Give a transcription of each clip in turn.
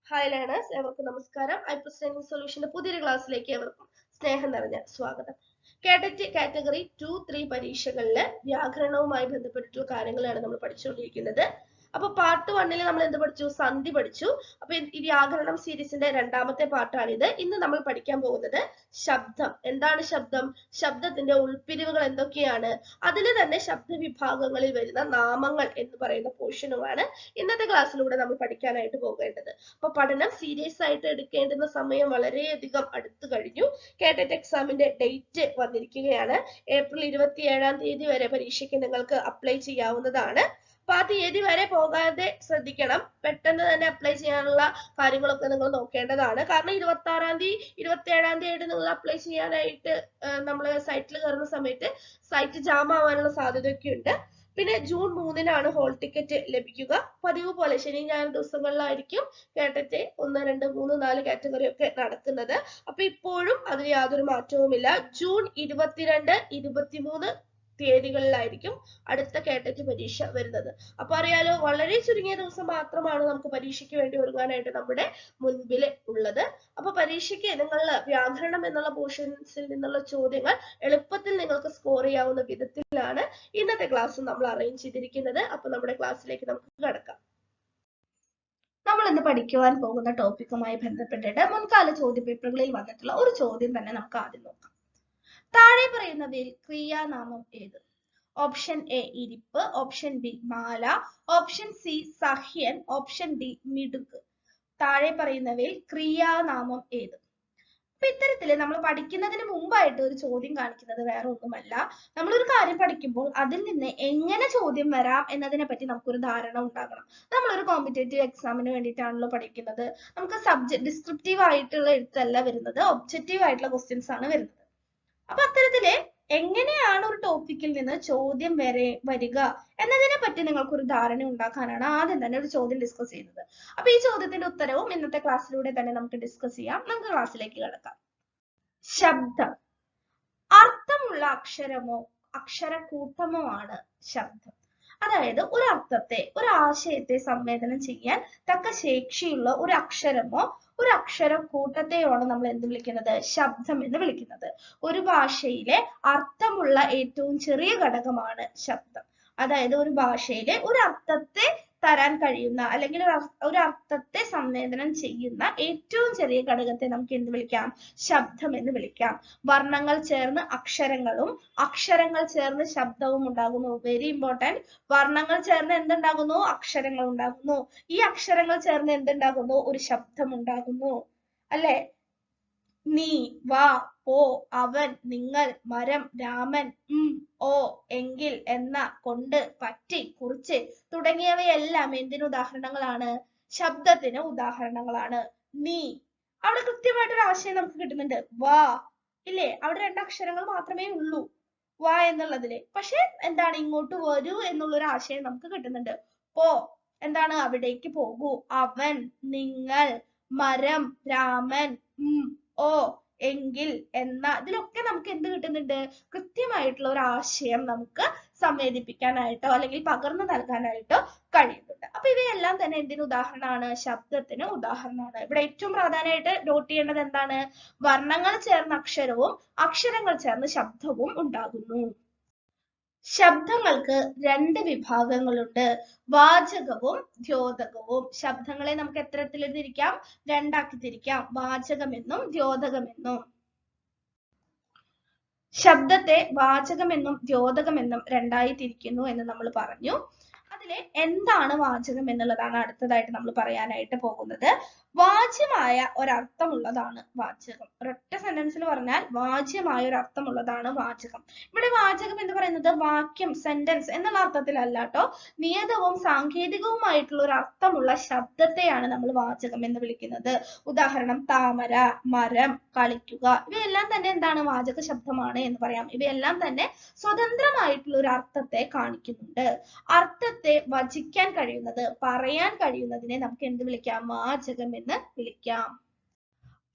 Hi learners, ഏവർക്കും നമസ്കാരം. ഐപ്രസ് സൊല്യൂഷന്റെ പുതിയൊരു ക്ലാസ്സിലേക്ക് ഏവർക്കും സ്നേഹം നിറഞ്ഞ സ്വാഗതം. കേഡറ്റ് കാറ്റഗറി 2, 3 പരീക്ഷകളിലെ വ്യാകരണവുമായി ബന്ധപ്പെട്ടിട്ടുള്ള കാര്യങ്ങളാണ് നമ്മൾ പഠിച്ചുകൊണ്ടിരിക്കുന്നത്. അപ്പൊ പാർട്ട് 1 നമ്മൾ എന്ത് പഠിച്ചു? സന്ധി പഠിച്ചു. അപ്പൊ ഈ വ്യാകരണം സീരീസിന്റെ രണ്ടാമത്തെ പാർട്ടാണിത്. ഇന്ന് നമ്മൾ പഠിക്കാൻ പോകുന്നത് ശബ്ദം. എന്താണ് ശബ്ദം? ശബ്ദത്തിന്റെ ഉൾപ്പിരിവുകൾ എന്തൊക്കെയാണ്? അതിൽ തന്നെ ശബ്ദ വിഭാഗങ്ങളിൽ വരുന്ന നാമങ്ങൾ എന്ന് പറയുന്ന പോർഷനുമാണ് ഇന്നത്തെ ക്ലാസ്സിലൂടെ നമ്മൾ പഠിക്കാനായിട്ട് പോകേണ്ടത്. അപ്പൊ പഠനം സീരിയസ് ആയിട്ട് എടുക്കേണ്ടുന്ന സമയം വളരെയധികം അടുത്തു കഴിഞ്ഞു. കേഡറ്റ് എക്സാമിന്റെ ഡേറ്റ് വന്നിരിക്കുകയാണ്. ഏപ്രിൽ 27-ാം തീയതി വരെ പരീക്ഷയ്ക്ക് നിങ്ങൾക്ക് അപ്ലൈ ചെയ്യാവുന്നതാണ്. അപ്പൊ ആ തീയതി വരെ പോകാതെ ശ്രദ്ധിക്കണം. പെട്ടെന്ന് തന്നെ അപ്ലൈ ചെയ്യാനുള്ള കാര്യങ്ങളൊക്കെ നിങ്ങൾ നോക്കേണ്ടതാണ്. കാരണം 26-ാം തീയതി 27-ാം തീയതി നിങ്ങൾ അപ്ലൈ ചെയ്യാനായിട്ട് നമ്മൾ സൈറ്റിൽ കയറുന്ന സമയത്ത് സൈറ്റ് ജാം ആവാനുള്ള സാധ്യതയൊക്കെ ഉണ്ട്. പിന്നെ ജൂൺ 3-നാണ് ഹോൾ ടിക്കറ്റ് ലഭിക്കുക. പതിവ് പോലെ ശനി ഞായർ ദിവസങ്ങളിലായിരിക്കും കേഡറ്റ് 1, 2, 3, 4 കാറ്റഗറി ഒക്കെ നടക്കുന്നത്. അപ്പൊ ഇപ്പോഴും അതിൽ യാതൊരു മാറ്റവുമില്ല. ജൂൺ 22, 23 തീയതികളിലായിരിക്കും അടുത്ത കേഡറ്റ് പരീക്ഷ വരുന്നത്. അപ്പൊ അറിയാലോ, വളരെ ചുരുങ്ങിയ ദിവസം മാത്രമാണ് നമുക്ക് പരീക്ഷയ്ക്ക് വേണ്ടി ഒരുങ്ങാനായിട്ട് നമ്മുടെ മുൻപിൽ ഉള്ളത്. അപ്പൊ പരീക്ഷയ്ക്ക് നിങ്ങൾ വ്യാകരണം എന്നുള്ള പോർഷൻസിൽ നിന്നുള്ള ചോദ്യങ്ങൾ എളുപ്പത്തിൽ നിങ്ങൾക്ക് സ്കോർ ചെയ്യാവുന്ന വിധത്തിലാണ് ഇന്നത്തെ ക്ലാസ് നമ്മൾ അറേഞ്ച് ചെയ്തിരിക്കുന്നത്. അപ്പൊ നമ്മുടെ ക്ലാസ്സിലേക്ക് നമുക്ക് കടക്കാം. നമ്മൾ ഇന്ന് പഠിക്കുവാൻ പോകുന്ന ടോപ്പിക്കുമായി ബന്ധപ്പെട്ടിട്ട് മുൻകാല ചോദ്യപേപ്പറുകളിൽ വന്നിട്ടുള്ള ഒരു ചോദ്യം തന്നെ നമുക്ക് ആദ്യം നോക്കാം. താഴെ പറയുന്നവയിൽ ക്രിയാനാമം ഏത്? ഓപ്ഷൻ എ ഇരിപ്പ്, ഓപ്ഷൻ ബി മാല, option C Sahyan, option D മിടുക്ക്. താഴെ പറയുന്നവയിൽ ക്രിയാനാമം ഏത്? അപ്പൊ ഇത്തരത്തില് നമ്മൾ പഠിക്കുന്നതിന് മുമ്പായിട്ട് ഒരു ചോദ്യം കാണിക്കുന്നത് വേറെ ഒന്നുമല്ല. നമ്മളൊരു കാര്യം പഠിക്കുമ്പോൾ അതിൽ നിന്ന് എങ്ങനെ ചോദ്യം വരാം എന്നതിനെ പറ്റി നമുക്കൊരു ധാരണ ഉണ്ടാകണം. നമ്മളൊരു കോമ്പറ്റേറ്റീവ് എക്സാമിന് വേണ്ടിയിട്ടാണല്ലോ പഠിക്കുന്നത്. നമുക്ക് സബ്ജക്ട് ഡിസ്ക്രിപ്റ്റീവ് ആയിട്ടുള്ള എഴുത്തല്ല വരുന്നത്, ഒബ്ജക്റ്റീവ് ആയിട്ടുള്ള ക്വസ്റ്റ്യൻസ് ആണ് വരുന്നത്. അപ്പൊ അത്തരത്തില് എങ്ങനെയാണ് ഒരു ടോപ്പിക്കിൽ നിന്ന് ചോദ്യം വരിക എന്നതിനെ പറ്റി നിങ്ങൾക്കൊരു ധാരണ ഉണ്ടാക്കാനാണ് ആദ്യം തന്നെ ഒരു ചോദ്യം ഡിസ്കസ് ചെയ്യുന്നത്. അപ്പൊ ഈ ചോദ്യത്തിന്റെ ഉത്തരവും ഇന്നത്തെ ക്ലാസ്സിലൂടെ തന്നെ നമുക്ക് ഡിസ്കസ് ചെയ്യാം. നമുക്ക് ക്ലാസ്സിലേക്ക് കടക്കാം. ശബ്ദം അർത്ഥമുള്ള അക്ഷരമോ അക്ഷരക്കൂട്ടമോ ആണ് ശബ്ദം. അതായത് ഒരു അർത്ഥത്തെ, ഒരു ആശയത്തെ സംവേദനം ചെയ്യാൻ തക്ക ശേഷിയുള്ള ഒരു അക്ഷരമോ ഒരു അക്ഷരക്കൂട്ടത്തെയാണ് നമ്മൾ എന്ത് വിളിക്കുന്നത്? ശബ്ദം എന്ന് വിളിക്കുന്നത്. ഒരു ഭാഷയിലെ അർത്ഥമുള്ള ഏറ്റവും ചെറിയ ഘടകമാണ് ശബ്ദം. അതായത് ഒരു ഭാഷയിലെ ഒരു അർത്ഥത്തെ തരാൻ കഴിയുന്ന അല്ലെങ്കിൽ ഒരു അർത്ഥത്തെ സംവേദനം ചെയ്യുന്ന ഏറ്റവും ചെറിയ ഘടകത്തെ നമുക്ക് എന്ത് വിളിക്കാം? ശബ്ദം എന്ന് വിളിക്കാം. വർണ്ണങ്ങൾ ചേർന്ന് അക്ഷരങ്ങളും അക്ഷരങ്ങൾ ചേർന്ന് ശബ്ദവും ഉണ്ടാകുന്നു. Very important. വർണ്ണങ്ങൾ ചേർന്ന് എന്തുണ്ടാകുന്നു? അക്ഷരങ്ങൾ ഉണ്ടാകുന്നു. ഈ അക്ഷരങ്ങൾ ചേർന്ന് എന്തുണ്ടാകുന്നു? ഒരു ശബ്ദം ഉണ്ടാകുന്നു. അല്ലെ? നീ, വാ, പോ, അവൻ, നിങ്ങൾ, മരം, രാമൻ, ഓ, എങ്കിൽ, എന്ന, കൊണ്ട്, പറ്റി, കുറിച്ച് തുടങ്ങിയവയെല്ലാം എന്തിന് ഉദാഹരണങ്ങളാണ്? ശബ്ദത്തിന് ഉദാഹരണങ്ങളാണ്. നീ, അവിടെ കൃത്യമായിട്ടൊരു ആശയം നമുക്ക് കിട്ടുന്നുണ്ട്. വാ, ഇല്ലേ? അവിടെ 2 അക്ഷരങ്ങൾ മാത്രമേ ഉള്ളൂ വാ എന്നുള്ളതില്. പക്ഷെ എന്താണ്? ഇങ്ങോട്ട് വരൂ എന്നുള്ളൊരു ആശയം നമുക്ക് കിട്ടുന്നുണ്ട്. പോ, എന്താണ്? അവിടേക്ക് പോകൂ. അവൻ, നിങ്ങൾ, മരം, രാമൻ, ഓ, എങ്കിൽ, എന്ന, ഇതിലൊക്കെ നമുക്ക് എന്ത് കിട്ടുന്നുണ്ട്? കൃത്യമായിട്ടുള്ള ഒരു ആശയം നമുക്ക് സംവേദിപ്പിക്കാനായിട്ടോ അല്ലെങ്കിൽ പകർന്നു നൽകാനായിട്ടോ കഴിയുന്നുണ്ട്. അപ്പൊ ഇവയെല്ലാം തന്നെ എന്തിന് ഉദാഹരണമാണ്? ശബ്ദത്തിന് ഉദാഹരണമാണ്. ഇവിടെ ഏറ്റവും പ്രധാനമായിട്ട് നോട്ട് ചെയ്യേണ്ടത് എന്താണ്? വർണ്ണങ്ങൾ ചേർന്ന അക്ഷരവും അക്ഷരങ്ങൾ ചേർന്ന് ശബ്ദവും ഉണ്ടാകുന്നു. ശബ്ദങ്ങൾക്ക് 2 വിഭാഗങ്ങളുണ്ട്, വാചകവും ദ്യോതകവും. ശബ്ദങ്ങളെ നമുക്ക് എത്തരത്തിൽ തിരിക്കാം? 2 ആക്കി തിരിക്കാം, വാചകമെന്നും ദ്യോതകമെന്നും. ശബ്ദത്തെ വാചകമെന്നും ദ്യോതകമെന്നും 2ആയി തിരിക്കുന്നു എന്ന് നമ്മൾ പറഞ്ഞു. അതിലെ എന്താണ് വാചകം എന്നുള്ളതാണ് അടുത്തതായിട്ട് നമ്മൾ പറയാനായിട്ട് പോകുന്നത്. വാച്യമായ ഒരർത്ഥമുള്ളതാണ് വാചകം. ഒരൊറ്റ സെന്റൻസിൽ പറഞ്ഞാൽ വാച്യമായ ഒരു അർത്ഥമുള്ളതാണ് വാചകം. ഇവിടെ വാചകം എന്ന് പറയുന്നത് വാക്യം, സെന്റൻസ് എന്നുള്ള അർത്ഥത്തിലല്ല കേട്ടോ. നിയതവും സാങ്കേതികവുമായിട്ടുള്ള ഒരു അർത്ഥമുള്ള ശബ്ദത്തെയാണ് നമ്മൾ വാചകം എന്ന് വിളിക്കുന്നത്. ഉദാഹരണം താമര, മരം, കളിക്കുക, ഇവയെല്ലാം തന്നെ എന്താണ്? വാചക ശബ്ദമാണ് എന്ന് പറയാം. ഇവയെല്ലാം തന്നെ സ്വതന്ത്രമായിട്ടുള്ള ഒരു അർത്ഥത്തെ കാണിക്കുന്നുണ്ട്. അർത്ഥത്തെ വചിക്കാൻ കഴിയുന്നത്, പറയാൻ കഴിയുന്നതിനെ നമുക്ക് എന്ത് വിളിക്കാം? വാചകം എന്ന് വിളിക്കാം.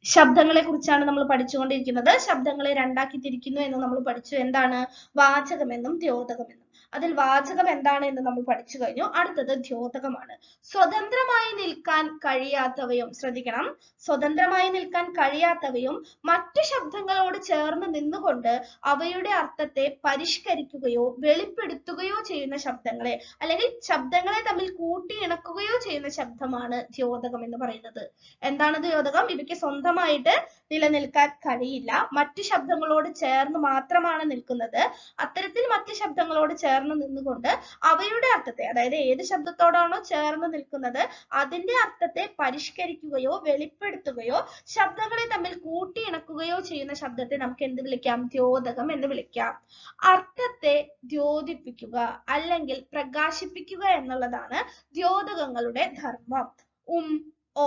ശബ്ദങ്ങളെ കുറിച്ചാണ് നമ്മൾ പഠിച്ചുകൊണ്ടിരിക്കുന്നത്. ശബ്ദങ്ങളെ 2ആക്കി തിരിക്കുന്നു എന്ന് നമ്മൾ പഠിച്ചു. എന്താണ്? വാചകമെന്നും ദ്യോതകമെന്നും. അതിൽ വാചകം എന്താണ് എന്ന് നമ്മൾ പഠിച്ചു കഴിഞ്ഞു. അടുത്തത് ദ്യോതകമാണ്. സ്വതന്ത്രമായി നിൽക്കാൻ കഴിയാത്തവയും, ശ്രദ്ധിക്കണം, സ്വതന്ത്രമായി നിൽക്കാൻ കഴിയാത്തവയും മറ്റു ശബ്ദങ്ങളോട് ചേർന്ന് നിന്നുകൊണ്ട് അവയുടെ അർത്ഥത്തെ പരിഷ്കരിക്കുകയോ വെളിപ്പെടുത്തുകയോ ചെയ്യുന്ന ശബ്ദങ്ങളെ, അല്ലെങ്കിൽ ശബ്ദങ്ങളെ തമ്മിൽ കൂട്ടിയിണക്കുകയോ ചെയ്യുന്ന ശബ്ദമാണ് ദ്യോതകം എന്ന് പറയുന്നത്. എന്താണ് ദ്യോതകം? ഇവയ്ക്ക് സ്വന്തമായിട്ട് നിലനിൽക്കാൻ കഴിയില്ല, മറ്റു ശബ്ദങ്ങളോട് ചേർന്ന് മാത്രമാണ് നിൽക്കുന്നത്. അത്തരത്തിൽ മറ്റു ശബ്ദങ്ങളോട് ചേർന്ന് നിന്നുകൊണ്ട് അവയുടെ അർത്ഥത്തെ, അതായത് ഏത് ശബ്ദത്തോടാണോ ചേർന്ന് നിൽക്കുന്നത് അതിന്റെ അർത്ഥത്തെ പരിഷ്കരിക്കുകയോ വെളിപ്പെടുത്തുകയോ ശബ്ദങ്ങളെ തമ്മിൽ കൂട്ടിയിണക്കുകയോ ചെയ്യുന്ന ശബ്ദത്തെ നമുക്ക് എന്ത് വിളിക്കാം? ദ്യോതകം എന്ന് വിളിക്കാം. അർത്ഥത്തെ ദ്യോതിപ്പിക്കുക അല്ലെങ്കിൽ പ്രകാശിപ്പിക്കുക എന്നുള്ളതാണ് ദ്യോതകങ്ങളുടെ ധർമ്മം. ഓ,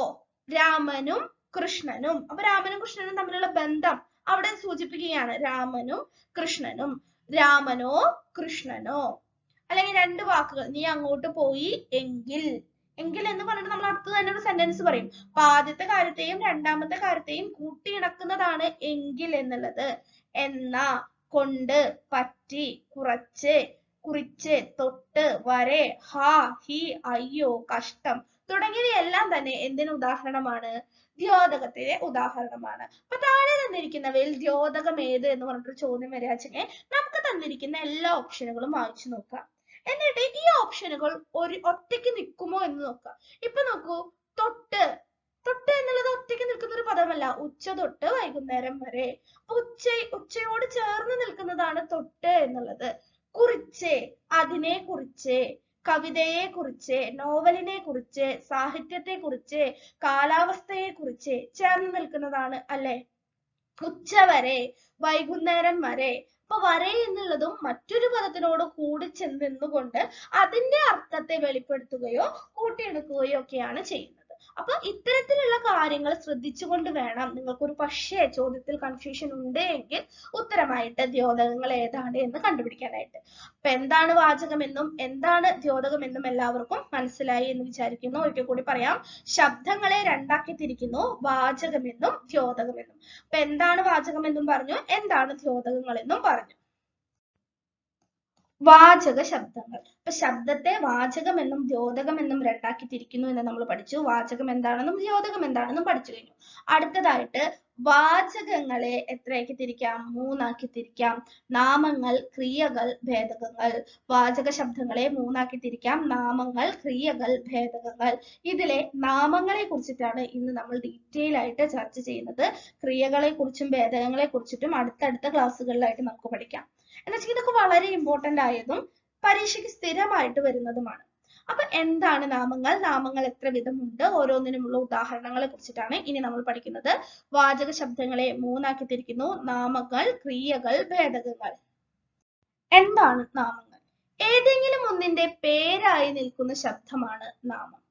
രാമനും കൃഷ്ണനും. അപ്പൊ രാമനും കൃഷ്ണനും തമ്മിലുള്ള ബന്ധം അവിടെ സൂചിപ്പിക്കുകയാണ്. രാമനും കൃഷ്ണനും, രാമനോ കൃഷ്ണനോ. അല്ലെങ്കിൽ രണ്ട് വാക്കുകൾ, നീ അങ്ങോട്ട് പോയി എങ്കിൽ. എങ്കിൽ എന്ന് പറഞ്ഞിട്ട് നമ്മൾ അടുത്ത് തന്നെ ഒരു സെന്റൻസ് പറയും. അപ്പൊ ആദ്യത്തെ കാര്യത്തെയും രണ്ടാമത്തെ കാര്യത്തെയും കൂട്ടിയിണക്കുന്നതാണ് എങ്കിൽ എന്നുള്ളത്. എന്നാ, കൊണ്ട്, പറ്റി, കുറച്ച്, കുറിച്ച്, തൊട്ട്, വരെ, ഹാ, ഹി, അയ്യോ, കഷ്ടം തുടങ്ങിയവയെല്ലാം തന്നെ എന്തിന് ഉദാഹരണമാണ്? ദ്യോതകത്തിന്റെ ഉദാഹരണമാണ്. അപ്പൊ താഴെ തന്നിരിക്കുന്നവയിൽ ദ്യോതകം ഏത് എന്ന് പറഞ്ഞിട്ടൊരു ചോദ്യം വരികയാണെങ്കിൽ നമുക്ക് തന്നിരിക്കുന്ന എല്ലാ ഓപ്ഷനുകളും വായിച്ചു നോക്കാം. എന്നിട്ട് ഈ ഓപ്ഷനുകൾ ഒറ്റയ്ക്ക് നിൽക്കുമോ എന്ന് നോക്കാം. ഇപ്പൊ നോക്കൂ, തൊട്ട്. തൊട്ട് എന്നുള്ളത് ഒറ്റയ്ക്ക് നിൽക്കുന്ന ഒരു പദമല്ല. ഉച്ച തൊട്ട് വൈകുന്നേരം വരെ. അപ്പൊ ഉച്ചയോട് ചേർന്ന് നിൽക്കുന്നതാണ് തൊട്ട് എന്നുള്ളത്. കുറിച്ച്, അതിനെ കുറിച്ച്, കവിതയെ കുറിച്ച്, നോവലിനെ കുറിച്ച്, സാഹിത്യത്തെ കുറിച്ച്, കാലാവസ്ഥയെ കുറിച്ച് ചേർന്ന് നിൽക്കുന്നതാണ് അല്ലെ. ഉച്ചവരെ, വൈകുന്നേരം വരെ. അപ്പൊ വരെ എന്നുള്ളതും മറ്റൊരു പദത്തിനോട് കൂടി നിന്നുകൊണ്ട് അതിന്റെ അർത്ഥത്തെ വെളിപ്പെടുത്തുകയോ കൂട്ടിയെടുക്കുകയോ ഒക്കെയാണ് ചെയ്യുന്നത്. അപ്പൊ ഇത്തരത്തിലുള്ള കാര്യങ്ങൾ ശ്രദ്ധിച്ചുകൊണ്ട് വേണം നിങ്ങൾക്കൊരു പക്ഷേ ചോദ്യത്തിൽ കൺഫ്യൂഷൻ ഉണ്ട് എങ്കിൽ ഉത്തരമായിട്ട് ദ്യോതകങ്ങൾ ഏതാണ് എന്ന് കണ്ടുപിടിക്കാനായിട്ട്. അപ്പൊ എന്താണ് വാചകമെന്നും എന്താണ് ദ്യോതകമെന്നും എല്ലാവർക്കും മനസ്സിലായി എന്ന് വിചാരിക്കുന്നു. ഒരിക്കൽ കൂടി പറയാം. ശബ്ദങ്ങളെ രണ്ടാക്കി തിരിക്കുന്നു, വാചകമെന്നും ദ്യോതകമെന്നും. അപ്പൊ എന്താണ് വാചകമെന്നും പറഞ്ഞു, എന്താണ് ദ്യോതകങ്ങൾ എന്നും പറഞ്ഞു. വാചക ശബ്ദങ്ങൾ. അപ്പൊ ശബ്ദത്തെ വാചകം എന്നും ദ്യോതകം എന്നും രണ്ടാക്കി തിരിക്കുന്നു എന്ന് നമ്മൾ പഠിച്ചു. വാചകം എന്താണെന്നും ദ്യോതകം എന്താണെന്നും പഠിച്ചു കഴിഞ്ഞു. അടുത്തതായിട്ട് വാചകങ്ങളെ എത്രയാക്കി തിരിക്കാം? മൂന്നാക്കി തിരിക്കാം. നാമങ്ങൾ, ക്രിയകൾ, ഭേദകങ്ങൾ. വാചക ശബ്ദങ്ങളെ മൂന്നാക്കി തിരിക്കാം. നാമങ്ങൾ, ക്രിയകൾ, ഭേദകങ്ങൾ. ഇതിലെ നാമങ്ങളെ കുറിച്ചിട്ടാണ് ഇന്ന് നമ്മൾ ഡീറ്റെയിൽ ആയിട്ട് ചർച്ച ചെയ്യുന്നത്. ക്രിയകളെ കുറിച്ചും ഭേദകങ്ങളെ കുറിച്ചിട്ടും അടുത്തടുത്ത ക്ലാസ്സുകളിലായിട്ട് നമുക്ക് പഠിക്കാം. എന്ന് വെച്ചാൽ ഇതൊക്കെ വളരെ ഇമ്പോർട്ടന്റ് ആയതും പരീക്ഷയ്ക്ക് സ്ഥിരമായിട്ട് വരുന്നതുമാണ്. അപ്പൊ എന്താണ് നാമങ്ങൾ? നാമങ്ങൾ എത്ര വിധമുണ്ട്? ഓരോന്നിനുമുള്ള ഉദാഹരണങ്ങളെ കുറിച്ചിട്ടാണ് ഇനി നമ്മൾ പഠിക്കുന്നത്. വാചക ശബ്ദങ്ങളെ മൂന്നാക്കി തിരിക്കുന്നു. നാമങ്ങൾ, ക്രിയകൾ, ഭേദകങ്ങൾ. എന്താണ് നാമങ്ങൾ? ഏതെങ്കിലും ഒന്നിന്റെ പേരായി നിൽക്കുന്ന ശബ്ദമാണ് നാമം.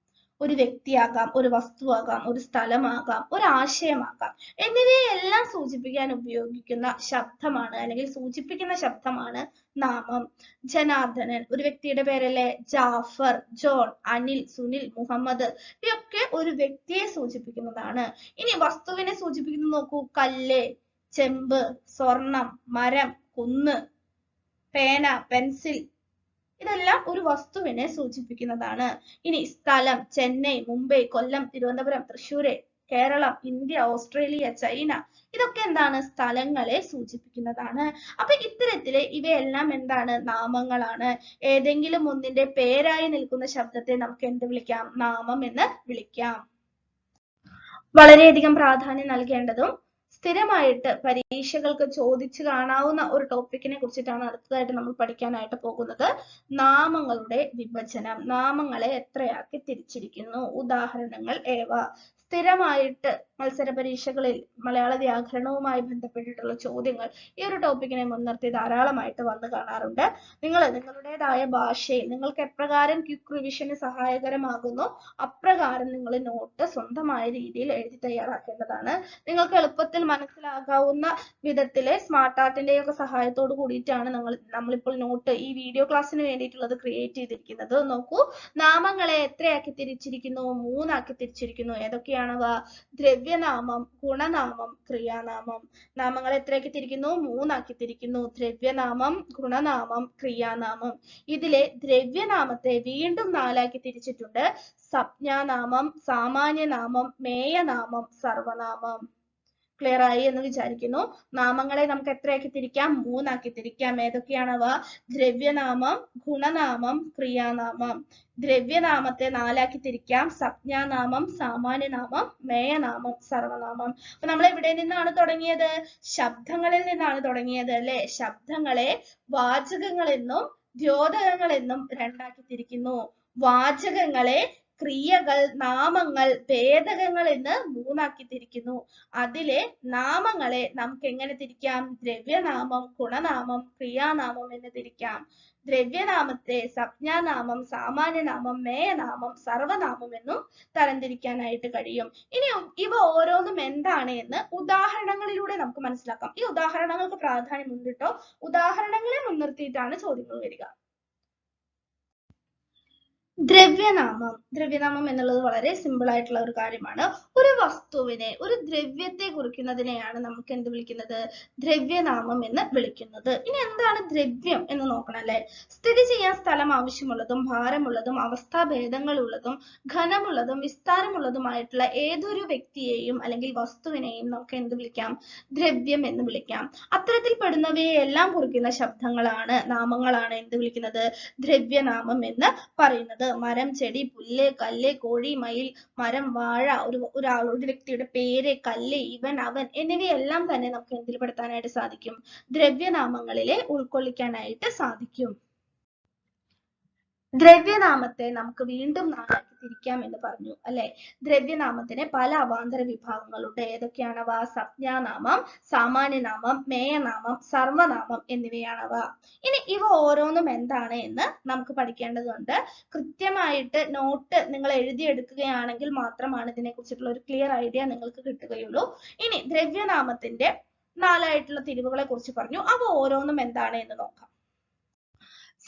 ഒരു വ്യക്തിയാകാം, ഒരു വസ്തുവാകാം, ഒരു സ്ഥലമാകാം, ഒരു ആശയമാകാം എന്നിവയെല്ലാം സൂചിപ്പിക്കാൻ ഉപയോഗിക്കുന്ന ശബ്ദമാണ് അല്ലെങ്കിൽ സൂചിപ്പിക്കുന്ന ശബ്ദമാണ് നാമം. ജനാർദ്ദനൻ ഒരു വ്യക്തിയുടെ പേരല്ലേ? ജാഫർ, ജോൺ, അനിൽ, സുനിൽ, മുഹമ്മദ് ഇവയൊക്കെ ഒരു വ്യക്തിയെ സൂചിപ്പിക്കുന്നതാണ്. ഇനി വസ്തുവിനെ സൂചിപ്പിക്കുന്നത് നോക്കൂ. കല്ല്, ചെമ്പ്, സ്വർണം, മരം, കുന്ന്, പേന, പെൻസിൽ ഇതെല്ലാം ഒരു വസ്തുവിനെ സൂചിപ്പിക്കുന്നതാണ്. ഇനി സ്ഥലം, Chennai, Mumbai, Kollam, Thiruvananthapuram, Thrissur, Keralam, India, Australia, China ഇതൊക്കെ എന്താണ്? സ്ഥലങ്ങളെ സൂചിപ്പിക്കുന്നതാണ്. അപ്പൊ ഇത്തരത്തില് ഇവയെല്ലാം എന്താണ്? നാമങ്ങളാണ്. ഏതെങ്കിലും ഒന്നിന്റെ പേരായി നിൽക്കുന്ന ശബ്ദത്തെ നമുക്ക് എന്ത് വിളിക്കാം? നാമം എന്ന് വിളിക്കാം. വളരെയധികം പ്രാധാന്യം നൽകേണ്ടതും സ്ഥിരമായിട്ട് പരീക്ഷകൾക്ക് ചോദിച്ചു കാണാവുന്ന ഒരു ടോപ്പിക്കിനെ കുറിച്ചിട്ടാണ് അടുത്തതായിട്ട് നമ്മൾ പഠിക്കാനായിട്ട് പോകുന്നത്. നാമങ്ങളുടെ വിഭജനം. നാമങ്ങളെ എത്രയാക്കി തിരിച്ചിരിക്കുന്നു? ഉദാഹരണങ്ങൾ ഏവ. സ്ഥിരമായിട്ട് മത്സര പരീക്ഷകളിൽ മലയാള വ്യാകരണവുമായി ബന്ധപ്പെട്ടിട്ടുള്ള ചോദ്യങ്ങൾ ഈ ഒരു ടോപ്പിക്കിനെ മുൻനിർത്തി ധാരാളമായിട്ട് വന്നു കാണാറുണ്ട്. നിങ്ങൾ നിങ്ങളുടേതായ ഭാഷയിൽ നിങ്ങൾക്ക് എപ്രകാരം ക്വിക്ക് റിവിഷന് സഹായകരമാകുന്നു അപ്രകാരം നിങ്ങൾ നോട്ട് സ്വന്തമായ രീതിയിൽ എഴുതി തയ്യാറാക്കേണ്ടതാണ്. നിങ്ങൾക്ക് എളുപ്പത്തിൽ മനസ്സിലാകാവുന്ന വിധത്തില് സ്മാർട്ട് ആർട്ടിന്റെ ഒക്കെ സഹായത്തോട് കൂടിയിട്ടാണ് നമ്മളിപ്പോൾ നോട്ട് ഈ വീഡിയോ ക്ലാസ്സിന് വേണ്ടിയിട്ടുള്ളത് ക്രിയേറ്റ് ചെയ്തിരിക്കുന്നത്. നോക്കൂ, നാമങ്ങളെ എത്രയാക്കി തിരിച്ചിരിക്കുന്നു? മൂന്നാക്കി തിരിച്ചിരിക്കുന്നു. ഏതൊക്കെയാണ് ഏതൊക്കെയാണവ? ദ്രവ്യനാമം, ഗുണനാമം, ക്രിയാനാമം. നാമങ്ങൾ എത്രയാക്കി തിരിക്കുന്നു? 3 ആക്കി തിരിക്കുന്നു. ദ്രവ്യനാമം, ഗുണനാമം, ക്രിയാനാമം. ഇതിലെ ദ്രവ്യനാമത്തെ വീണ്ടും 4 ആക്കി തിരിച്ചിട്ടുണ്ട്. സംജ്ഞാനാമം, സാമാന്യനാമം, മേയനാമം, സർവനാമം. ക്ലിയർ ആയി എന്ന് വിചാരിക്കുന്നു. നാമങ്ങളെ നമുക്ക് എത്രയാക്കി തിരിക്കാം? 3 ആക്കി തിരിക്കാം. ഏതൊക്കെയാണവ? ദ്രവ്യനാമം, ഗുണനാമം, ക്രിയാനാമം. ദ്രവ്യനാമത്തെ 4 ആക്കി തിരിക്കാം. സംജ്ഞാനാമം, സാമാന്യനാമം, മേയനാമം, സർവനാമം. അപ്പൊ നമ്മൾ എവിടെ നിന്നാണ് തുടങ്ങിയത്? ശബ്ദങ്ങളിൽ നിന്നാണ് തുടങ്ങിയത് അല്ലെ? ശബ്ദങ്ങളെ വാചകങ്ങളെന്നും ദ്യോതകങ്ങളെന്നും 2 ആക്കി തിരിക്കുന്നു. വാചകങ്ങളെ ക്രിയകൾ, നാമങ്ങൾ, ഭേദകങ്ങൾ എന്ന് 3 ആക്കി തിരിക്കുന്നു. അതിലെ നാമങ്ങളെ നമുക്ക് എങ്ങനെ തിരിക്കാം? ദ്രവ്യനാമം, ഗുണനാമം, ക്രിയാനാമം എന്ന് തിരിക്കാം. ദ്രവ്യനാമത്തെ സംജ്ഞാനാമം, സാമാന്യനാമം, മേയനാമം, സർവനാമം എന്നും തരംതിരിക്കാനായിട്ട് കഴിയും. ഇനി ഇവ ഓരോന്നും എന്താണ് എന്ന് ഉദാഹരണങ്ങളിലൂടെ നമുക്ക് മനസ്സിലാക്കാം. ഈ ഉദാഹരണങ്ങൾക്ക് പ്രാധാന്യമുണ്ട് കേട്ടോ. ഉദാഹരണങ്ങളെ മുൻനിർത്തിയിട്ടാണ് ചോദ്യങ്ങൾ വരിക. ദ്രവ്യനാമം എന്നുള്ളത് വളരെ സിമ്പിൾ ആയിട്ടുള്ള ഒരു കാര്യമാണ്. ഒരു വസ്തുവിനെ, ഒരു ദ്രവ്യത്തെ കുറിക്കുന്നതിനെയാണ് നമുക്ക് എന്ത് വിളിക്കുന്നത്? ദ്രവ്യനാമം എന്ന് വിളിക്കുന്നത്. ഇനി എന്താണ് ദ്രവ്യം എന്ന് നോക്കണം അല്ലെ? സ്ഥിതി ചെയ്യാൻ സ്ഥലം ആവശ്യമുള്ളതും ഭാരമുള്ളതും അവസ്ഥാഭേദങ്ങളുള്ളതും ഘനമുള്ളതും വിസ്താരമുള്ളതുമായിട്ടുള്ള ഏതൊരു വ്യക്തിയെയും അല്ലെങ്കിൽ വസ്തുവിനെയും നമുക്ക് എന്ത് വിളിക്കാം? ദ്രവ്യം എന്ന് വിളിക്കാം. അത്തരത്തിൽ പെടുന്നവയെ എല്ലാം കുറിക്കുന്ന ശബ്ദങ്ങളാണ്, നാമങ്ങളാണ് എന്ത് വിളിക്കുന്നത്? ദ്രവ്യനാമം എന്ന് പറയുന്നത്. മരം, ചെടി, പുല്ല്, കല്ല്, കോഴി, മയിൽ, മരം, വാഴ, ഒരു വ്യക്തിയുടെ പേര്, കല്ല്, ഇവൻ, അവൻ എന്നിവയെല്ലാം തന്നെ നമുക്ക് എന്തിൽ പെടുത്താനായിട്ട് സാധിക്കും? ദ്രവ്യനാമങ്ങളിലെ ഉൾക്കൊള്ളിക്കാനായിട്ട് സാധിക്കും. ദ്രവ്യനാമത്തെ നമുക്ക് വീണ്ടും 4 ആക്കി തിരിക്കാം എന്ന് പറഞ്ഞു അല്ലെ? ദ്രവ്യനാമത്തിന് പല അവാന്തര വിഭാഗങ്ങളുണ്ട്. ഏതൊക്കെയാണവ? സംജ്ഞാനാമം, സാമാന്യനാമം, മേയനാമം, സർവനാമം എന്നിവയാണവ. ഇനി ഇവ ഓരോന്നും എന്താണ് എന്ന് നമുക്ക് പഠിക്കേണ്ടതുണ്ട്. കൃത്യമായിട്ട് നോട്ട് നിങ്ങൾ എഴുതിയെടുക്കുകയാണെങ്കിൽ മാത്രമാണ് ഇതിനെ കുറിച്ചിട്ടുള്ള ഒരു ക്ലിയർ ഐഡിയ നിങ്ങൾക്ക് കിട്ടുകയുള്ളൂ. ഇനി ദ്രവ്യനാമത്തിന്റെ 4 ആയിട്ടുള്ള തിരിവുകളെ കുറിച്ച് പറഞ്ഞു. അവ ഓരോന്നും എന്താണ് എന്ന് നോക്കാം.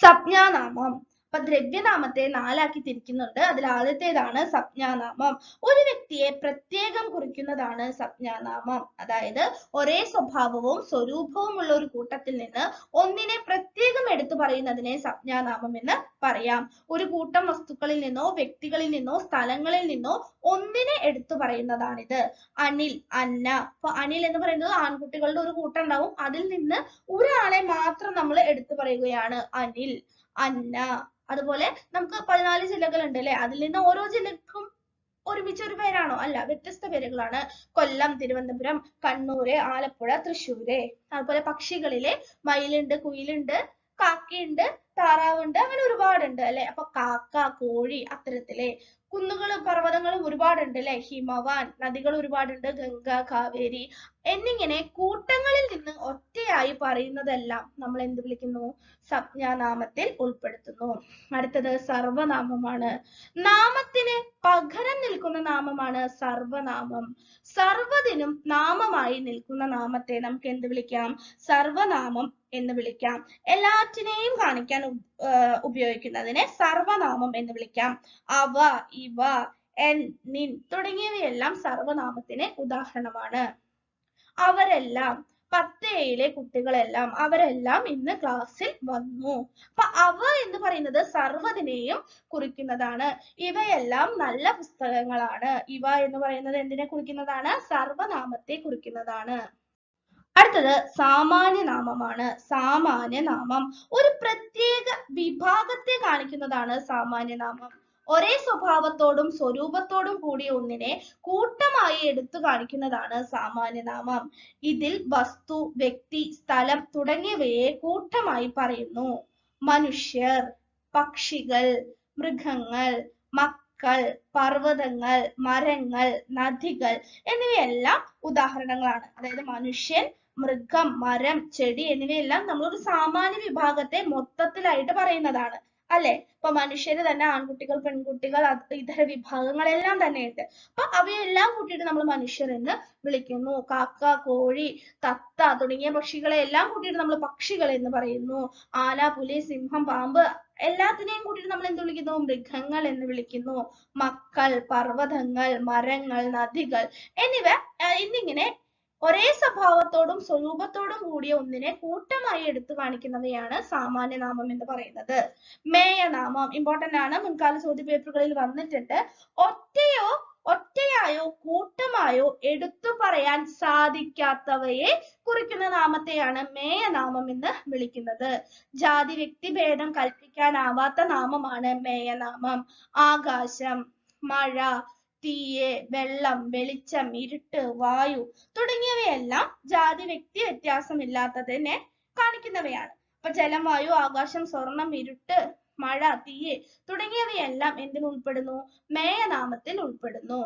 സംജ്ഞാനാമം. അപ്പൊ ദ്രവ്യനാമത്തെ 4 ആക്കി തിരിക്കുന്നുണ്ട്. അതിൽ ആദ്യത്തേതാണ് സംജ്ഞാനാമം. ഒരു വ്യക്തിയെ പ്രത്യേകം കുറിക്കുന്നതാണ് സംജ്ഞാനാമം. അതായത് ഒരേ സ്വഭാവവും സ്വരൂപവും ഉള്ള ഒരു കൂട്ടത്തിൽ നിന്ന് ഒന്നിനെ പ്രത്യേകം എടുത്തു പറയുന്നതിനെ സംജ്ഞാനാമം എന്ന് പറയാം. ഒരു കൂട്ടം വസ്തുക്കളിൽ നിന്നോ വ്യക്തികളിൽ നിന്നോ സ്ഥലങ്ങളിൽ നിന്നോ ഒന്നിനെ എടുത്തു പറയുന്നതാണിത്. അനിൽ, അന്ന. അപ്പൊ അനിൽ എന്ന് പറയുന്നത് ആൺകുട്ടികളുടെ ഒരു കൂട്ടം ഉണ്ടാവും. അതിൽ നിന്ന് ഒരാളെ മാത്രം നമ്മൾ എടുത്തു പറയുകയാണ് അനിൽ, അന്ന. അതുപോലെ നമുക്ക് 14 ജില്ലകളുണ്ട് അല്ലെ? അതിൽ നിന്ന് ഓരോ ജില്ലക്കും ഒരുമിച്ച് ഒരു പേരാണോ? അല്ല, വ്യത്യസ്ത പേരുകളാണ്. കൊല്ലം, തിരുവനന്തപുരം, കണ്ണൂര്, ആലപ്പുഴ, തൃശ്ശൂര്. അതുപോലെ പക്ഷികളിലെ മയിലുണ്ട്, കുയിലുണ്ട്, കാക്കയുണ്ട്, താറാവുണ്ട്, അങ്ങനെ ഒരുപാടുണ്ട് അല്ലെ? അപ്പൊ കാക്ക, കോഴി, അത്തരത്തിലെ കുന്നുകളും പർവ്വതങ്ങളും ഒരുപാടുണ്ട് അല്ലെ? ഹിമവാൻ. നദികൾ ഒരുപാടുണ്ട്, ഗംഗ, കാവേരി എന്നിങ്ങനെ കൂട്ടങ്ങളിൽ നിന്ന് ഒറ്റയായി പറയുന്നതെല്ലാം നമ്മൾ എന്ത് വിളിക്കുന്നു? സംജ്ഞാനാമത്തിൽ ഉൾപ്പെടുത്തുന്നു. അടുത്തത് സർവനാമമാണ്. നാമത്തിന് പകരം നിൽക്കുന്ന നാമമാണ് സർവനാമം. സർവ്വതിനും നാമമായി നിൽക്കുന്ന നാമത്തെ നമുക്ക് എന്ത് വിളിക്കാം? സർവനാമം എന്ന് വിളിക്കാം. എല്ലാറ്റിനെയും കാണിക്കാൻ ഉപയോഗിക്കുന്നതിനെ സർവനാമം എന്ന് വിളിക്കാം. അവ, ഇവ, എൻ, നിൻ തുടങ്ങിയവയെല്ലാം സർവനാമത്തിന് ഉദാഹരണമാണ്. അവരെല്ലാം, 10A കുട്ടികളെല്ലാം, അവരെല്ലാം ഇന്ന് ക്ലാസ്സിൽ വന്നു. അപ്പൊ അവ എന്ന് പറയുന്നത് സർവ്വതിനെയും കുറിക്കുന്നതാണ്. ഇവയെല്ലാം നല്ല പുസ്തകങ്ങളാണ്. ഇവ എന്ന് പറയുന്നത് എന്തിനെ കുറിക്കുന്നതാണ്? സർവനാമത്തെ കുറിക്കുന്നതാണ്. അടുത്തത് സാമാന്യനാമമാണ്. സാമാന്യനാമം ഒരു പ്രത്യേക വിഭാഗത്തെ കാണിക്കുന്നതാണ് സാമാന്യനാമം. ഒരേ സ്വഭാവത്തോടും സ്വരൂപത്തോടും കൂടിയ ഒന്നിനെ കൂട്ടമായി എടുത്തു കാണിക്കുന്നതാണ് സാമാന്യനാമം. ഇതിൽ വസ്തു, വ്യക്തി, സ്ഥലം തുടങ്ങിയവയെ കൂട്ടമായി പറയുന്നു. മനുഷ്യർ, പക്ഷികൾ, മൃഗങ്ങൾ, മക്കൾ, പർവ്വതങ്ങൾ, മരങ്ങൾ, നദികൾ എന്നിവയെല്ലാം ഉദാഹരണങ്ങളാണ്. അതായത് മനുഷ്യൻ, മൃഗം, മരം, ചെടി എന്നിവയെല്ലാം നമ്മളൊരു സാമാന്യ വിഭാഗത്തെ മൊത്തത്തിലായിട്ട് പറയുന്നതാണ് അല്ലെ? ഇപ്പൊ മനുഷ്യര് തന്നെ ആൺകുട്ടികൾ, പെൺകുട്ടികൾ, ഇതര വിഭാഗങ്ങളെല്ലാം തന്നെ ഉണ്ട്. അപ്പൊ അവയെല്ലാം കൂട്ടിയിട്ട് നമ്മൾ മനുഷ്യർ എന്ന് വിളിക്കുന്നു. കാക്ക, കോഴി, തത്ത തുടങ്ങിയ പക്ഷികളെ എല്ലാം കൂട്ടിയിട്ട് നമ്മൾ പക്ഷികൾ എന്ന് പറയുന്നു. ആന, പുലി, സിംഹം, പാമ്പ് എല്ലാത്തിനെയും കൂട്ടിയിട്ട് നമ്മൾ എന്ത് വിളിക്കുന്നു? മൃഗങ്ങൾ എന്ന് വിളിക്കുന്നു. മക്കൾ, പർവ്വതങ്ങൾ, മരങ്ങൾ, നദികൾ എന്നിങ്ങനെ ഒരേ സ്വഭാവത്തോടും സ്വരൂപത്തോടും കൂടിയ ഒന്നിനെ കൂട്ടമായി എടുത്തു കാണിക്കുന്നവയാണ് സാമാന്യനാമം എന്ന് പറയുന്നത്. മേയനാമം ഇമ്പോർട്ടന്റ് ആണ്, മുൻകാല ചോദ്യപേപ്പറുകളിൽ വന്നിട്ടുണ്ട്. ഒറ്റയായോ കൂട്ടമായോ എടുത്തു പറയാൻ സാധിക്കാത്തവയെ കുറിക്കുന്ന നാമത്തെയാണ് മേയനാമം എന്ന് വിളിക്കുന്നത്. ജാതി വ്യക്തി ഭേദം കൽപ്പിക്കാനാവാത്ത നാമമാണ് മേയനാമം. ആകാശം, മഴ, തീയ്, വെള്ളം, വെളിച്ചം, ഇരുട്ട്, വായു തുടങ്ങിയവയെല്ലാം ജാതി വ്യക്തി വ്യത്യാസമില്ലാത്തതിനെ കാണിക്കുന്നവയാണ്. അപ്പൊ ജലം, വായു, ആകാശം, സ്വർണം, ഇരുട്ട്, മഴ, തീയ് തുടങ്ങിയവയെല്ലാം എന്തിൽ ഉൾപ്പെടുന്നു? മേയനാമത്തിൽ ഉൾപ്പെടുന്നു.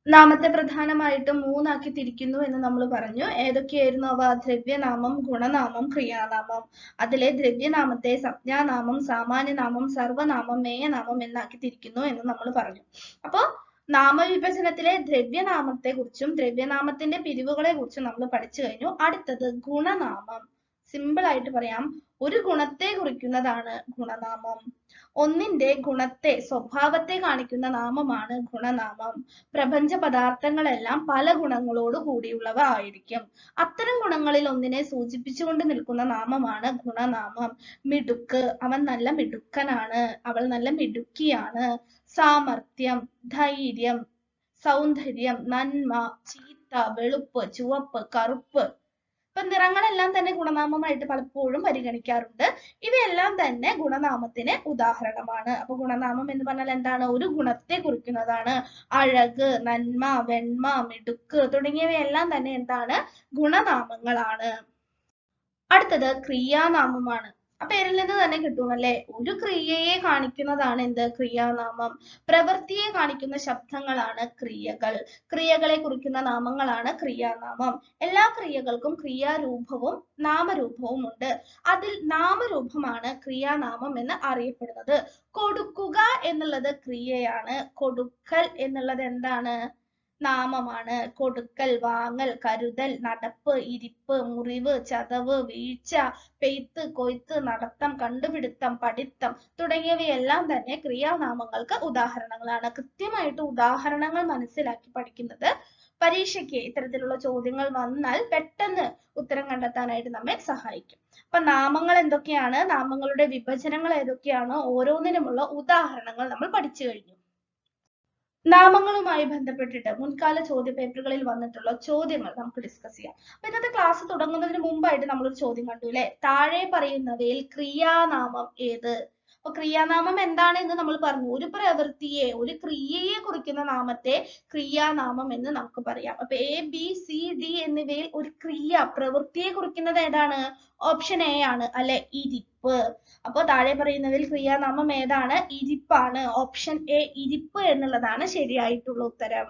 നാമത്തെ പ്രധാനമായിട്ടും മൂന്നാക്കി തിരിക്കുന്നു എന്ന് നമ്മൾ പറഞ്ഞു. ഏതൊക്കെയായിരുന്നു അവ? ദ്രവ്യനാമം, ഗുണനാമം, ക്രിയാനാമം. അതിലെ ദ്രവ്യനാമത്തെ സംജ്ഞാനാമം, സാമാന്യനാമം, സർവനാമം, മേയനാമം എന്നാക്കി തിരിക്കുന്നു എന്ന് നമ്മൾ പറഞ്ഞു. അപ്പൊ നാമവിഭജനത്തിലെ ദ്രവ്യനാമത്തെ കുറിച്ചും ദ്രവ്യനാമത്തിന്റെ പിരിവുകളെ കുറിച്ചും നമ്മൾ പഠിച്ചു കഴിഞ്ഞു. അടുത്തത് ഗുണനാമം. സിമ്പിൾ ആയിട്ട് പറയാം, ഒരു ഗുണത്തെ കുറിക്കുന്നതാണ് ഗുണനാമം. ഒന്നിന്റെ ഗുണത്തെ, സ്വഭാവത്തെ കാണിക്കുന്ന നാമമാണ് ഗുണനാമം. പ്രപഞ്ച പദാർത്ഥങ്ങളെല്ലാം പല ഗുണങ്ങളോട് കൂടിയുള്ളവ ആയിരിക്കും. അത്തരം ഗുണങ്ങളിൽ ഒന്നിനെ സൂചിപ്പിച്ചുകൊണ്ട് നിൽക്കുന്ന നാമമാണ് ഗുണനാമം. മിടുക്ക്, അവൻ നല്ല മിടുക്കനാണ്, അവൾ നല്ല മിടുക്കിയാണ്. സാമർത്ഥ്യം, ധൈര്യം, സൗന്ദര്യം, നന്മ, ചീത്ത, വെളുപ്പ്, ചുവപ്പ്, കറുപ്പ്. ഇപ്പൊ നിറങ്ങളെല്ലാം തന്നെ ഗുണനാമമായിട്ട് പലപ്പോഴും പരിഗണിക്കാറുണ്ട്. ഇവയെല്ലാം തന്നെ ഗുണനാമത്തിന് ഉദാഹരണമാണ്. അപ്പൊ ഗുണനാമം എന്ന് പറഞ്ഞാൽ എന്താണ്? ഒരു ഗുണത്തെ കുറിക്കുന്നതാണ്. അഴക്, നന്മ, വെണ്മ, മിടുക്ക് തുടങ്ങിയവയെല്ലാം തന്നെ എന്താണ്? ഗുണനാമങ്ങളാണ്. അടുത്തത് ക്രിയാനാമമാണ്. ആ പേരിൽ നിന്ന് തന്നെ കിട്ടും അല്ലെ? ഒരു ക്രിയയെ കാണിക്കുന്നതാണ് എന്ത്? ക്രിയാനാമം. പ്രവൃത്തിയെ കാണിക്കുന്ന ശബ്ദങ്ങളാണ് ക്രിയകൾ. ക്രിയകളെ കുറിക്കുന്ന നാമങ്ങളാണ് ക്രിയാനാമം. എല്ലാ ക്രിയകൾക്കും ക്രിയാരൂപവും നാമരൂപവും ഉണ്ട്. അതിൽ നാമരൂപമാണ് ക്രിയാനാമം എന്ന് അറിയപ്പെടുന്നത്. കൊടുക്കുക എന്നുള്ളത് ക്രിയയാണ്. കൊടുക്കൽ എന്നുള്ളത് എന്താണ്? നാമമാണ്. കൊടുക്കൽ, വാങ്ങൽ, കരുതൽ, നടപ്പ്, ഇരിപ്പ്, മുറിവ്, ചതവ്, വീഴ്ച, പെയ്ത്ത്, കൊയ്ത്ത്, നടത്തം, കണ്ടുപിടുത്തം, പഠിത്തം തുടങ്ങിയവയെല്ലാം തന്നെ ക്രിയാനാമങ്ങൾക്ക് ഉദാഹരണങ്ങളാണ്. കൃത്യമായിട്ട് ഉദാഹരണങ്ങൾ മനസ്സിലാക്കി പഠിക്കുന്നത് പരീക്ഷയ്ക്ക് ഇത്തരത്തിലുള്ള ചോദ്യങ്ങൾ വന്നാൽ പെട്ടെന്ന് ഉത്തരം കണ്ടെത്താനായിട്ട് നമ്മെ സഹായിക്കും. അപ്പൊ നാമങ്ങൾ എന്തൊക്കെയാണ്, നാമങ്ങളുടെ വിഭജനങ്ങൾ ഏതൊക്കെയാണ്, ഓരോന്നിനുമുള്ള ഉദാഹരണങ്ങൾ നമ്മൾ പഠിച്ചു കഴിഞ്ഞു. നാമങ്ങളുമായി ബന്ധപ്പെട്ടിട്ട് മുൻകാല ചോദ്യപേപ്പറുകളിൽ വന്നിട്ടുള്ള ചോദ്യങ്ങൾ നമുക്ക് ഡിസ്കസ് ചെയ്യാം. അപ്പൊ ഇന്നത്തെ ക്ലാസ് തുടങ്ങുന്നതിന് മുമ്പായിട്ട് നമ്മളൊരു ചോദ്യം കണ്ടു അല്ലെ? താഴെ പറയുന്നവയിൽ ക്രിയാനാമം ഏത്? അപ്പൊ ക്രിയാനാമം എന്താണ് എന്ന് നമ്മൾ പറഞ്ഞു. ഒരു പ്രവൃത്തിയെ, ഒരു ക്രിയയെ കുറിക്കുന്ന നാമത്തെ ക്രിയാനാമം എന്ന് നമുക്ക് പറയാം. അപ്പൊ A, B, C, D എന്നിവയിൽ ഒരു ക്രിയ, പ്രവൃത്തിയെ കുറിക്കുന്നത് ഏതാണ്? ഓപ്ഷൻ എ ആണ് അല്ലെ? ഇരിപ്പ്. അപ്പൊ താഴെ പറയുന്നതിൽ ക്രിയാനാമം ഏതാണ്? ഇരിപ്പാണ്. ഓപ്ഷൻ എ ഇരിപ്പ് എന്നുള്ളതാണ് ശരിയായിട്ടുള്ള ഉത്തരം.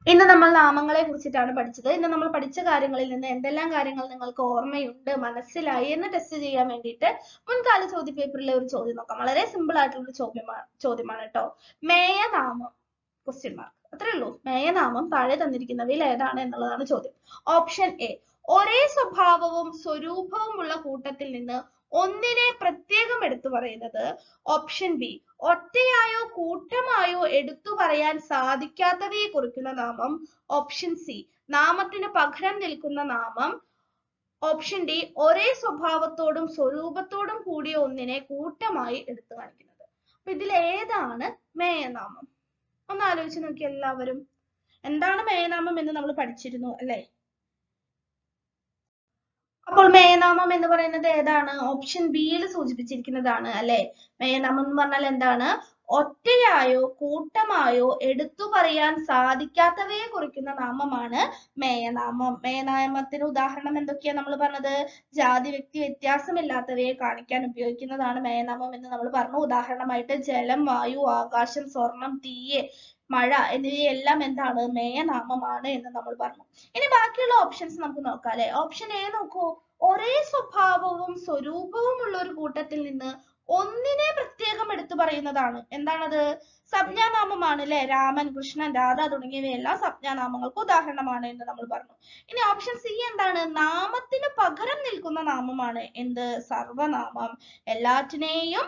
ഇന്ന് നമ്മൾ നാമങ്ങളെ കുറിച്ചിട്ടാണ് പഠിച്ചത്. ഇന്ന് നമ്മൾ പഠിച്ച കാര്യങ്ങളിൽ നിന്ന് എന്തെല്ലാം കാര്യങ്ങൾ നിങ്ങൾക്ക് ഓർമ്മയുണ്ട്, മനസ്സിലായി എന്ന് ടെസ്റ്റ് ചെയ്യാൻ വേണ്ടിയിട്ട് മുൻകാല ചോദ്യപേപ്പറിലെ ഒരു ചോദ്യം നോക്കാം. വളരെ സിമ്പിൾ ആയിട്ടുള്ള ചോദ്യമാണ് കേട്ടോ. മേയനാമം ക്വസ്റ്റ്യൻ മാർക്ക്, അത്രേ ഉള്ളൂ. മേയനാമം താഴെ തന്നിരിക്കുന്നവയിൽ ഏതാണ് എന്നുള്ളതാണ് ചോദ്യം. ഓപ്ഷൻ എ ഒരേ സ്വഭാവവും സ്വരൂപവും ഉള്ള കൂട്ടത്തിൽ നിന്ന് ഒന്നിനെ പ്രത്യേകം എടുത്തു പറയുന്നത്. ഓപ്ഷൻ ബി ഒറ്റയായോ കൂട്ടമായോ എടുത്തു പറയാൻ സാധിക്കാത്തവയെ കുറിക്കുന്ന നാമം. ഓപ്ഷൻ സി നാമത്തിന് പകരം നിൽക്കുന്ന നാമം. ഓപ്ഷൻ ഡി ഒരേ സ്വഭാവത്തോടും സ്വരൂപത്തോടും കൂടിയ ഒന്നിനെ കൂട്ടമായി എടുത്തു കാണിക്കുന്നത്. അപ്പൊ ഇതിൽ ഏതാണ് മേയനാമം? ഒന്ന് ആലോചിച്ച് നോക്കി എല്ലാവരും. എന്താണ് മേയനാമം എന്ന് നമ്മൾ പഠിച്ചിരുന്നു അല്ലെ? അപ്പോൾ മേയനാമം എന്ന് പറയുന്നത് ഏതാണ്? ഓപ്ഷൻ ബിയിൽ സൂചിപ്പിച്ചിരിക്കുന്നതാണ് അല്ലെ? മേയനാമം എന്ന് പറഞ്ഞാൽ എന്താണ്? ഒറ്റയായോ കൂട്ടമായോ എടുത്തു പറയാൻ സാധിക്കാത്തവയെ കുറിക്കുന്ന നാമമാണ് മേയനാമം. മേയനാമത്തിന് ഉദാഹരണം എന്തൊക്കെയാ നമ്മൾ പറഞ്ഞത്? ജാതി വ്യക്തി വ്യത്യാസമില്ലാത്തവയെ കാണിക്കാൻ ഉപയോഗിക്കുന്നതാണ് മേയനാമം എന്ന് നമ്മൾ പറഞ്ഞു. ഉദാഹരണമായിട്ട് ജലം, വായു, ആകാശം, സ്വർണം, തീയ്, മഴ എന്നിവയെല്ലാം എന്താണ്? മേയനാമമാണ് എന്ന് നമ്മൾ പറഞ്ഞു. ഇനി ബാക്കിയുള്ള ഓപ്ഷൻസ് നമുക്ക് നോക്കാം അല്ലെ? ഓപ്ഷൻ എ നോക്കൂ. ഒരേ സ്വഭാവവും സ്വരൂപവും ഉള്ള ഒരു കൂട്ടത്തിൽ നിന്ന് ഒന്നിനെ പ്രത്യേകം എടുത്തു പറയുന്നതാണ്. എന്താണത്? സംജ്ഞാനാമമാണ് അല്ലെ? രാമൻ, കൃഷ്ണൻ, രാധ തുടങ്ങിയവയെല്ലാം സംജ്ഞാനാമങ്ങൾക്ക് ഉദാഹരണമാണ് എന്ന് നമ്മൾ പറഞ്ഞു. ഇനി ഓപ്ഷൻ സി എന്താണ്? നാമത്തിന് പകരം നിൽക്കുന്ന കുറിക്കുന്ന നാമമാണ് എന്ത്? സർവനാമം. എല്ലാറ്റിനെയും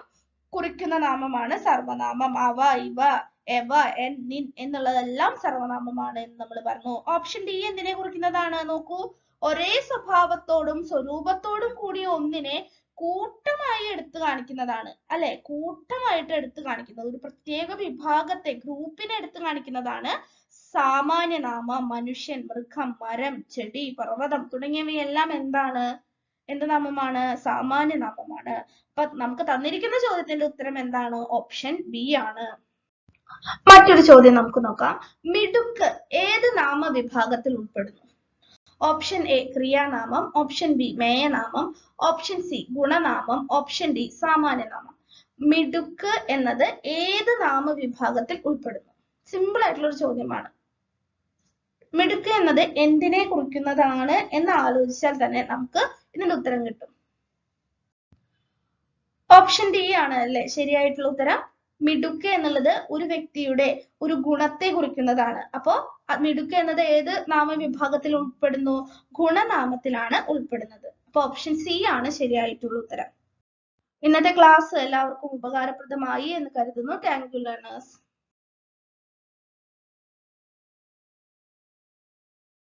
കുറിക്കുന്ന നാമമാണ് സർവനാമം. അവ, ഇവ, എവ, എൻ, നിൻ എന്നുള്ളതെല്ലാം സർവനാമമാണ് എന്ന് നമ്മൾ പറഞ്ഞു. ഓപ്ഷൻ ഡി എന്തിനെ കുറിക്കുന്നതാണ്? നോക്കൂ, ഒരേ സ്വഭാവത്തോടും സ്വരൂപത്തോടും കൂടിയ ഒന്നിനെ കൂട്ടമായി എടുത്തു കാണിക്കുന്നതാണ് അല്ലെ? കൂട്ടമായിട്ട് എടുത്തു കാണിക്കുന്നത്, ഒരു പ്രത്യേക വിഭാഗത്തെ, ഗ്രൂപ്പിനെ എടുത്തു കാണിക്കുന്നതാണ് സാമാന്യനാമം. മനുഷ്യൻ, മൃഗം, മരം, ചെടി, പർവ്വതം തുടങ്ങിയവയെല്ലാം എന്താണ്? എന്ത് നാമമാണ്? സാമാന്യനാമമാണ്. അപ്പൊ നമുക്ക് തന്നിരിക്കുന്ന ചോദ്യത്തിന്റെ ഉത്തരം എന്താണ്? ഓപ്ഷൻ ബി ആണ്. മറ്റൊരു ചോദ്യം നമുക്ക് നോക്കാം. മിടുക്ക് ഏത് നാമവിഭാഗത്തിൽ ഉൾപ്പെടുന്നു? ഓപ്ഷൻ എ ക്രിയാനാമം, ഓപ്ഷൻ ബി മേയനാമം, ഓപ്ഷൻ സി ഗുണനാമം, ഓപ്ഷൻ ഡി സാമാന്യനാമം. മിടുക്ക് എന്നത് ഏത് നാമവിഭാഗത്തിൽ ഉൾപ്പെടുന്നു? സിമ്പിൾ ആയിട്ടുള്ള ഒരു ചോദ്യമാണ്. മിടുക്ക് എന്നത് എന്തിനെ കുറിക്കുന്നതാണ് എന്ന് ആലോചിച്ചാൽ തന്നെ നമുക്ക് ഇതിന്റെ ഉത്തരം കിട്ടും. ഓപ്ഷൻ ഡി ആണ് അല്ലെ ശരിയായിട്ടുള്ള ഉത്തരം. മിടുക്ക് എന്നുള്ളത് ഒരു വ്യക്തിയുടെ ഒരു ഗുണത്തെ കുറിക്കുന്നതാണ്. അപ്പോ മിടുക്ക് എന്നത് ഏത് നാമവിഭാഗത്തിൽ ഉൾപ്പെടുന്നു? ഗുണനാമത്തിലാണ് ഉൾപ്പെടുന്നത്. അപ്പൊ ഓപ്ഷൻ സി ആണ് ശരിയായിട്ടുള്ള ഉത്തരം. ഇന്നത്തെ ക്ലാസ് എല്ലാവർക്കും ഉപകാരപ്രദമായി എന്ന് കരുതുന്നു. Thank you learners.